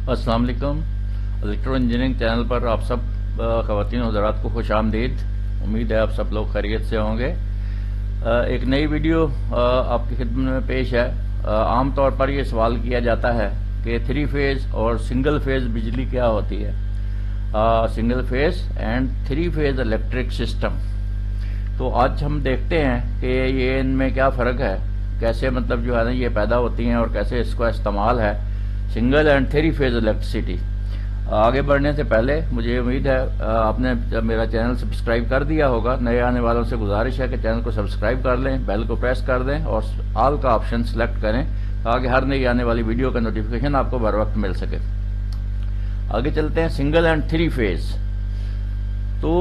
अस्सलाम वालेकुम। Electro engineering channel पर आप सब ख़वातीन और हज़रात को खुश आमदीद। उम्मीद है आप सब लोग खैरियत से होंगे। एक नई वीडियो आपकी खिदमत में पेश है। आम तौर पर यह सवाल किया जाता है कि 3 फेज़ और सिंगल फेज़ बिजली क्या होती है, single phase and 3 phase electric system. तो आज हम देखते हैं कि ये इनमें क्या फ़र्क है, कैसे मतलब जो है ना ये पैदा होती हैं और कैसे इसका इस्तेमाल है सिंगल एंड 3 फेज़ इलेक्ट्रिसिटी। आगे बढ़ने से पहले मुझे उम्मीद है आपने जब मेरा चैनल सब्सक्राइब कर दिया होगा। नए आने वालों से गुजारिश है कि चैनल को सब्सक्राइब कर लें, बेल को प्रेस कर दें और ऑल का ऑप्शन सेलेक्ट करें ताकि हर नई आने वाली वीडियो का नोटिफिकेशन आपको बर वक्त मिल सके। आगे चलते हैं सिंगल एंड 3 फेज़। तो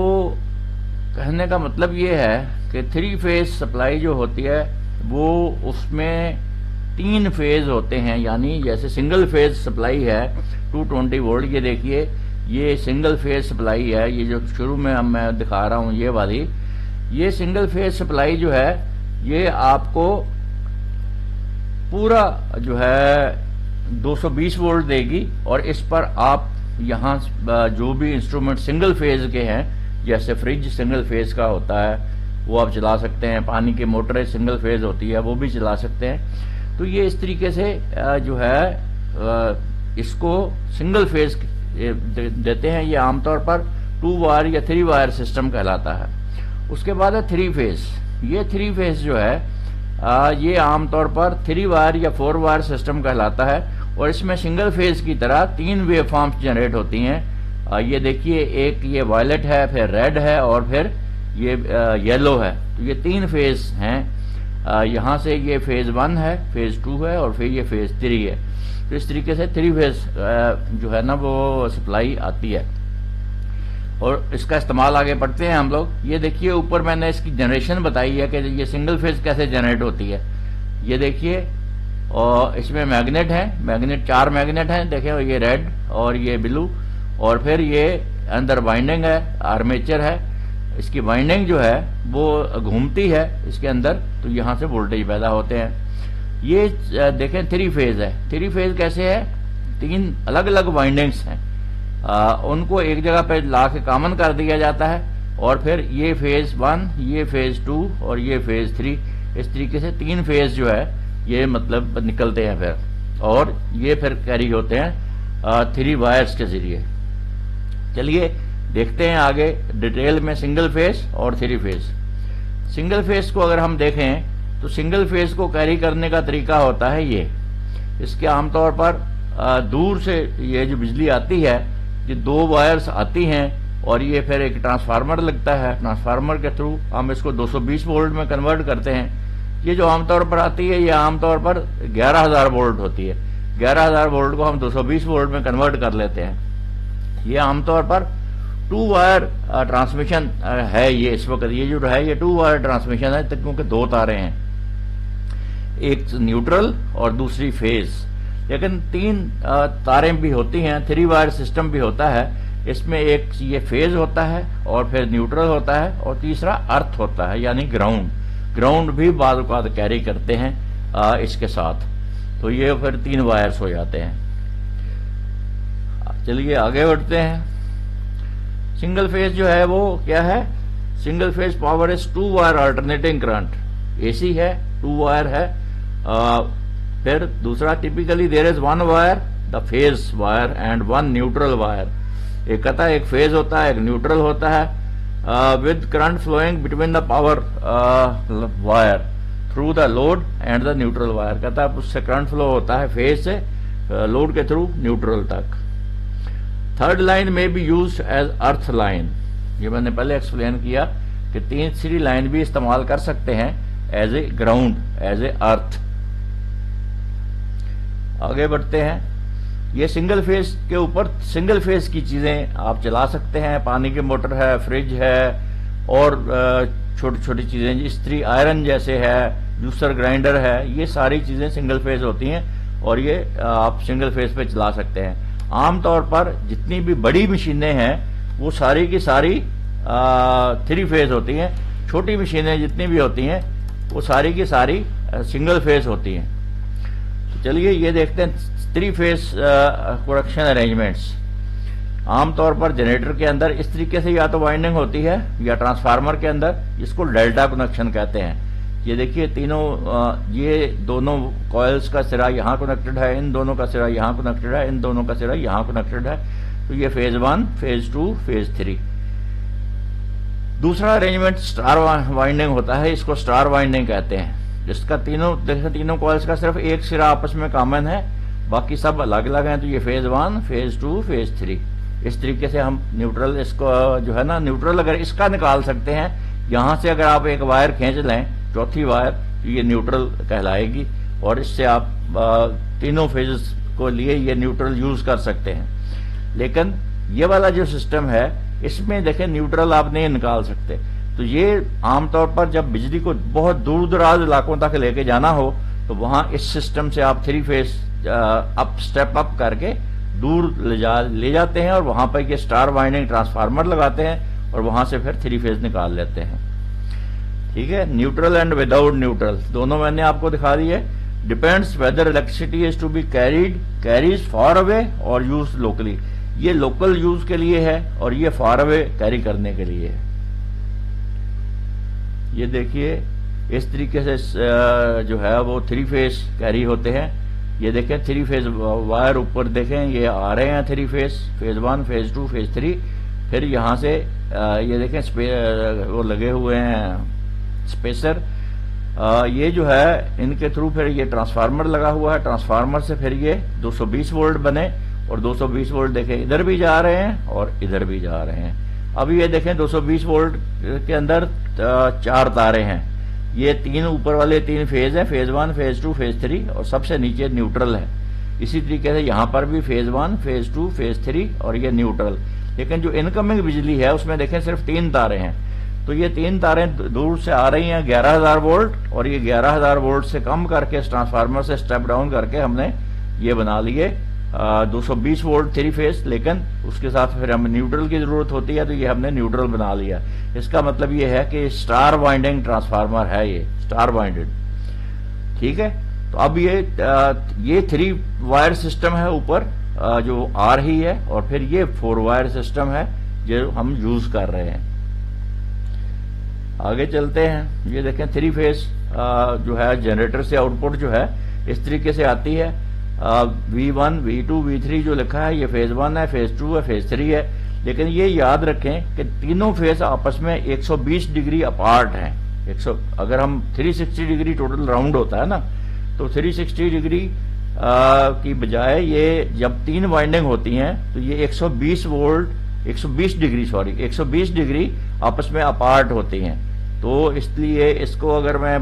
कहने का मतलब ये है कि 3 फेज़ सप्लाई जो होती है वो उसमें 3 फेज़ होते हैं। यानी जैसे सिंगल फेज़ सप्लाई है 220 वोल्ट, ये देखिए ये सिंगल फेज़ सप्लाई है। ये जो शुरू में मैं दिखा रहा हूँ ये वाली, ये सिंगल फेज़ सप्लाई जो है ये आपको पूरा जो है 220 वोल्ट देगी और इस पर आप यहाँ जो भी इंस्ट्रूमेंट सिंगल फेज़ के हैं, जैसे फ्रिज सिंगल फेज़ का होता है वो आप चला सकते हैं, पानी की मोटरें सिंगल फेज़ होती है वो भी चला सकते हैं। तो ये इस तरीके से जो है इसको सिंगल फेज़ देते हैं। ये आमतौर पर 2 वायर या 3 वायर सिस्टम कहलाता है। उसके बाद है 3 फेज़। ये 3 फेज़ जो है ये आमतौर पर 3 वायर या 4 वायर सिस्टम कहलाता है और इसमें सिंगल फेज़ की तरह 3 वेव फॉर्म्स जनरेट होती हैं। ये देखिए एक ये वायलेट है, फिर रेड है और फिर ये येलो है। तो ये 3 फेज़ हैं। यहाँ से ये फेज़ 1 है, फेज़ 2 है और फिर ये फेज़ 3 है। तो इस तरीके से 3 फेज़ जो है ना वो सप्लाई आती है और इसका इस्तेमाल आगे बढ़ते हैं हम लोग। ये देखिए ऊपर मैंने इसकी जनरेशन बताई है कि ये सिंगल फेज़ कैसे जनरेट होती है। ये देखिए और इसमें मैग्नेट है, मैग्नेट 4 मैग्नेट हैं, देखें ये रेड और ये ब्लू और फिर ये अंदर वाइंडिंग है, आर्मेचर है। इसकी वाइंडिंग जो है वो घूमती है इसके अंदर, तो यहाँ से वोल्टेज पैदा होते हैं। ये देखें 3 फेज़ है। 3 फेज़ कैसे है, 3 अलग अलग वाइंडिंग्स हैं, उनको एक जगह पे ला के कॉमन कर दिया जाता है और फिर ये फेज़ 1, ये फेज़ 2 और ये फेज़ 3, इस तरीके से 3 फेज़ जो है ये मतलब निकलते हैं फिर, और ये फिर कैरी होते हैं 3 वायर्स के जरिए। चलिए देखते हैं आगे डिटेल में सिंगल फेज़ और 3 फेज़। सिंगल फेज़ को अगर हम देखें तो सिंगल फेज़ को कैरी करने का तरीका होता है ये। इसके आमतौर पर दूर से ये जो बिजली आती है ये 2 वायर्स आती हैं और ये फिर एक ट्रांसफार्मर लगता है। ट्रांसफार्मर के थ्रू हम इसको 220 वोल्ट में कन्वर्ट करते हैं। ये जो आमतौर पर आती है ये आमतौर पर 11,000 वोल्ट होती है। 11,000 वोल्ट को हम 220 वोल्ट में कन्वर्ट कर लेते हैं। ये आमतौर पर 2 वायर ट्रांसमिशन है। ये इस वक्त ये जो है ये 2 वायर ट्रांसमिशन है क्योंकि 2 तारे हैं, एक न्यूट्रल और दूसरी फेज़। लेकिन 3 तारें भी होती हैं, 3 वायर सिस्टम भी होता है। इसमें एक ये फेज़ होता है और फिर न्यूट्रल होता है और तीसरा अर्थ होता है यानी ग्राउंड। ग्राउंड भी बाद बात कैरी करते हैं इसके साथ। तो ये फिर 3 वायर्स हो जाते हैं। चलिए आगे बढ़ते हैं। सिंगल फेज़ जो है वो क्या है, single phase power is 2 wire alternating current. AC है, 2 वायर है। फिर दूसरा typically there is 1 wire the phase wire and 1 neutral wire. एक कहता है एक फेज़ होता है, एक न्यूट्रल होता है with current flowing between the power wire through the load and the neutral wire. कहता है उससे करंट फ्लो होता है फेज़ से लोड के थ्रू न्यूट्रल तक। थर्ड लाइन में be used as earth line. ये मैंने पहले एक्सप्लेन किया कि 3 लाइन भी इस्तेमाल कर सकते हैं as a ground, as a earth. आगे बढ़ते हैं। ये सिंगल फेज़ के ऊपर सिंगल फेज़ की चीजें आप चला सकते हैं। पानी की मोटर है, फ्रिज है और छोटी छोटी चीजें इस्त्री आयरन जैसे है, जूसर ग्राइंडर है, ये सारी चीजें सिंगल फेज़ होती हैं और ये आप सिंगल फेज़ पे चला सकते हैं। आमतौर पर जितनी भी बड़ी मशीनें हैं वो सारी की सारी 3 फेज़ होती हैं। छोटी मशीनें जितनी भी होती हैं वो सारी की सारी सिंगल फेज़ होती हैं। चलिए ये देखते हैं 3 फेज प्रोडक्शन अरेंजमेंट्स। आम तौर पर जनरेटर के अंदर इस तरीके से या तो वाइंडिंग होती है या ट्रांसफार्मर के अंदर, जिसको डेल्टा कनेक्शन कहते हैं। ये देखिए तीनों ये दोनों कॉइल्स का सिरा यहाँ कनेक्टेड है, इन दोनों का सिरा यहाँ कनेक्टेड है, इन दोनों का सिरा यहाँ कनेक्टेड है। तो ये फेज 1, फेज 2, फेज 3। दूसरा अरेंजमेंट स्टार वाइंडिंग होता है, इसको स्टार वाइंडिंग कहते हैं, जिसका तीनों कॉइल्स का सिर्फ एक सिरा आपस में कॉमन है, बाकी सब अलग अलग हैं। तो ये फेज 1, फेज 2, फेज 3। इस तरीके से हम न्यूट्रल इसको जो है ना, न्यूट्रल अगर इसका निकाल सकते हैं, यहां से अगर आप एक वायर खींच लें, चौथी वायर, तो ये न्यूट्रल कहलाएगी, और इससे आप तीनों फेजेस को लिए ये न्यूट्रल यूज कर सकते हैं। लेकिन ये वाला जो सिस्टम है, इसमें देखें न्यूट्रल आप नहीं निकाल सकते। तो ये आमतौर पर जब बिजली को बहुत दूर दराज इलाकों तक लेके जाना हो, तो वहां इस सिस्टम से आप 3 फेज स्टेप अप करके दूर ले जाते हैं, और वहां पर ये स्टार वाइंडिंग ट्रांसफार्मर लगाते हैं, और वहां से फिर 3 फेज निकाल लेते हैं। ठीक है, न्यूट्रल एंड विदाउट न्यूट्रल दोनों मैंने आपको दिखा दिए। Depends whether electricity is to be carries far away और यूज लोकली। ये लोकल यूज के लिए है और ये फार अवे कैरी करने के लिए है। ये देखिए इस तरीके से जो है वो 3 फेज कैरी होते हैं। ये देखें 3 फेज वायर ऊपर देखें, ये आ रहे हैं 3 फेज, फेज 1, फेज 2, फेज 3। फिर यहां से ये देखें वो लगे हुए हैं स्पेसर। ये जो है इनके थ्रू फिर ये ट्रांसफार्मर लगा हुआ है, ट्रांसफार्मर से फिर ये 220 वोल्ट बने, और 220 वोल्ट देखें इधर भी जा रहे हैं और इधर भी जा रहे हैं। अब ये देखें 220 वोल्ट के अंदर 4 तारे हैं। ये 3 ऊपर वाले 3 फेज है, फेज 1, फेज 2, फेज 3, और सबसे नीचे न्यूट्रल है। इसी तरीके से यहां पर भी फेज 1, फेज 2, फेज 3 और ये न्यूट्रल। लेकिन जो इनकमिंग बिजली है उसमें देखें सिर्फ 3 तारे हैं। तो ये 3 तारें दूर से आ रही हैं 11,000 वोल्ट, और ये 11,000 वोल्ट से कम करके इस ट्रांसफार्मर से स्टेप डाउन करके हमने ये बना लिए 220 वोल्ट 3 फेज। लेकिन उसके साथ फिर हमें न्यूट्रल की जरूरत होती है, तो ये हमने न्यूट्रल बना लिया। इसका मतलब ये है कि स्टार वाइंडिंग ट्रांसफार्मर है, ये स्टार वाइंडेड। ठीक है, तो अब ये 3 वायर सिस्टम है ऊपर जो आ रही है, और फिर ये 4 वायर सिस्टम है जो हम यूज कर रहे हैं। आगे चलते हैं। ये देखें 3 फेज जो है जनरेटर से आउटपुट जो है इस तरीके से आती है। V1, V2, V3 जो लिखा है ये फेज 1 है, फेज 2 है, फेज 3 है। लेकिन ये याद रखें कि तीनों फेज आपस में 120 डिग्री अपार्ट हैं। अगर हम 360 डिग्री टोटल राउंड होता है ना, तो 360 डिग्री की बजाय ये जब 3 वाइंडिंग होती हैं तो ये 120 डिग्री आपस में अपार्ट होती हैं। तो इसलिए इसको अगर मैं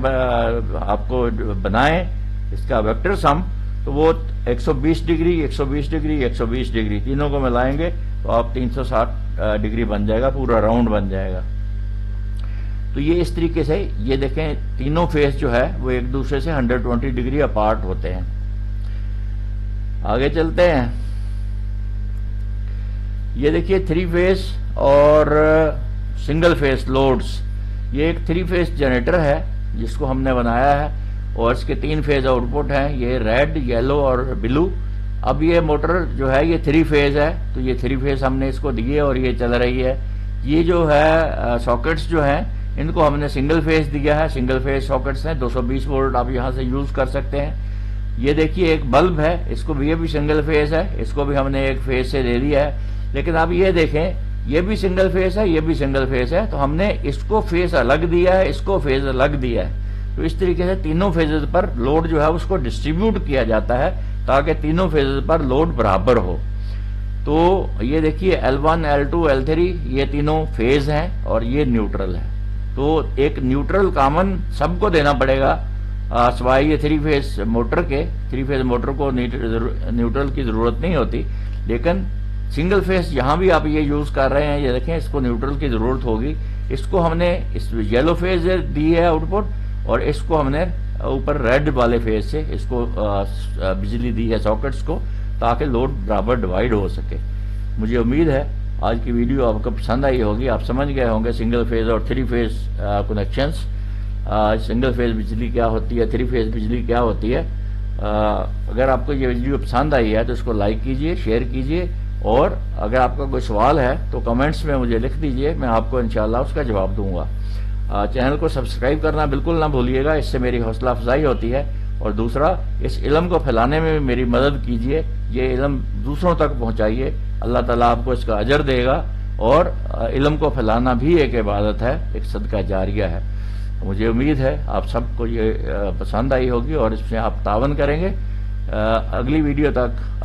आपको बनाएं इसका वेक्टर सम, तो वो 120 डिग्री 120 डिग्री 120 डिग्री तीनों को मिलाएंगे तो आप 360 डिग्री बन जाएगा, पूरा राउंड बन जाएगा। तो ये इस तरीके से ये देखें तीनों फेस जो है वो एक दूसरे से 120 डिग्री अपार्ट होते हैं। आगे चलते हैं। ये देखिए 3 फेस और सिंगल फेस लोड्स। ये एक 3 फेस जनरेटर है जिसको हमने बनाया है, और इसके 3 फेज आउटपुट हैं, ये रेड, येलो और ब्लू। अब ये मोटर जो है ये 3 फेज है, तो ये 3 फेज हमने इसको दिए और ये चल रही है। ये जो है सॉकेट्स जो हैं इनको हमने सिंगल फेज दिया है, सिंगल फेज सॉकेट्स हैं, 220 वोल्ट आप यहाँ से यूज कर सकते हैं। ये देखिए एक बल्ब है, इसको भी ये भी सिंगल फेज है, इसको भी हमने एक फेज से दे दिया है। लेकिन आप ये देखें ये भी सिंगल फेज है, ये भी सिंगल फेज है, तो हमने इसको फेज अलग दिया है, इसको फेज अलग दिया है। तो इस तरीके से तीनों फेजेस पर लोड जो है उसको डिस्ट्रीब्यूट किया जाता है ताकि तीनों फेजेस पर लोड बराबर हो। तो ये देखिए L1, L2, L3 ये तीनों फेज हैं और ये न्यूट्रल है। तो एक न्यूट्रल कॉमन सबको देना पड़ेगा, सिवाय ये 3 फेज मोटर के। 3 फेज मोटर को न्यूट्रल की जरूरत नहीं होती, लेकिन सिंगल फेज यहां भी आप ये यूज कर रहे हैं, ये देखें इसको न्यूट्रल की जरूरत होगी। इसको हमने इस येलो फेज दी है आउटपुट, और इसको हमने ऊपर रेड वाले फेज से इसको बिजली दी है सॉकेट्स को, ताकि लोड बराबर डिवाइड हो सके। मुझे उम्मीद है आज की वीडियो आपको पसंद आई होगी, आप समझ गए होंगे सिंगल फेज और 3 फेज कनेक्शंस, सिंगल फेज बिजली क्या होती है, 3 फेज बिजली क्या होती है। اگر آپ کو یہ ویڈیو پسند آئی ہے تو اس کو لائک کیجئے، شیئر کیجئے، اور اگر آپ کا کوئی سوال ہے تو کمنٹس میں مجھے لکھ دیجئے، میں آپ کو انشاءاللہ اس کا جواب دوں گا۔ چینل کو سبسکرائب کرنا بالکل نہ بھولیے گا، اس سے میری حوصلہ افزائی ہوتی ہے، اور دوسرا اس علم کو پھیلانے میں میری مدد کیجئے، یہ علم دوسروں تک پہنچائیے، اللہ تعالیٰ آپ کو اس کا اجر دے گا، اور علم کو پھیلانا بھی ایک عبادت ہے، ایک صدقہ جاریہ ہے۔ مجھے امید ہے آپ سب کو یہ پسند آئی ہوگی اور اس میں آپ تعاون کریں گے۔ اگلی ویڈیو تک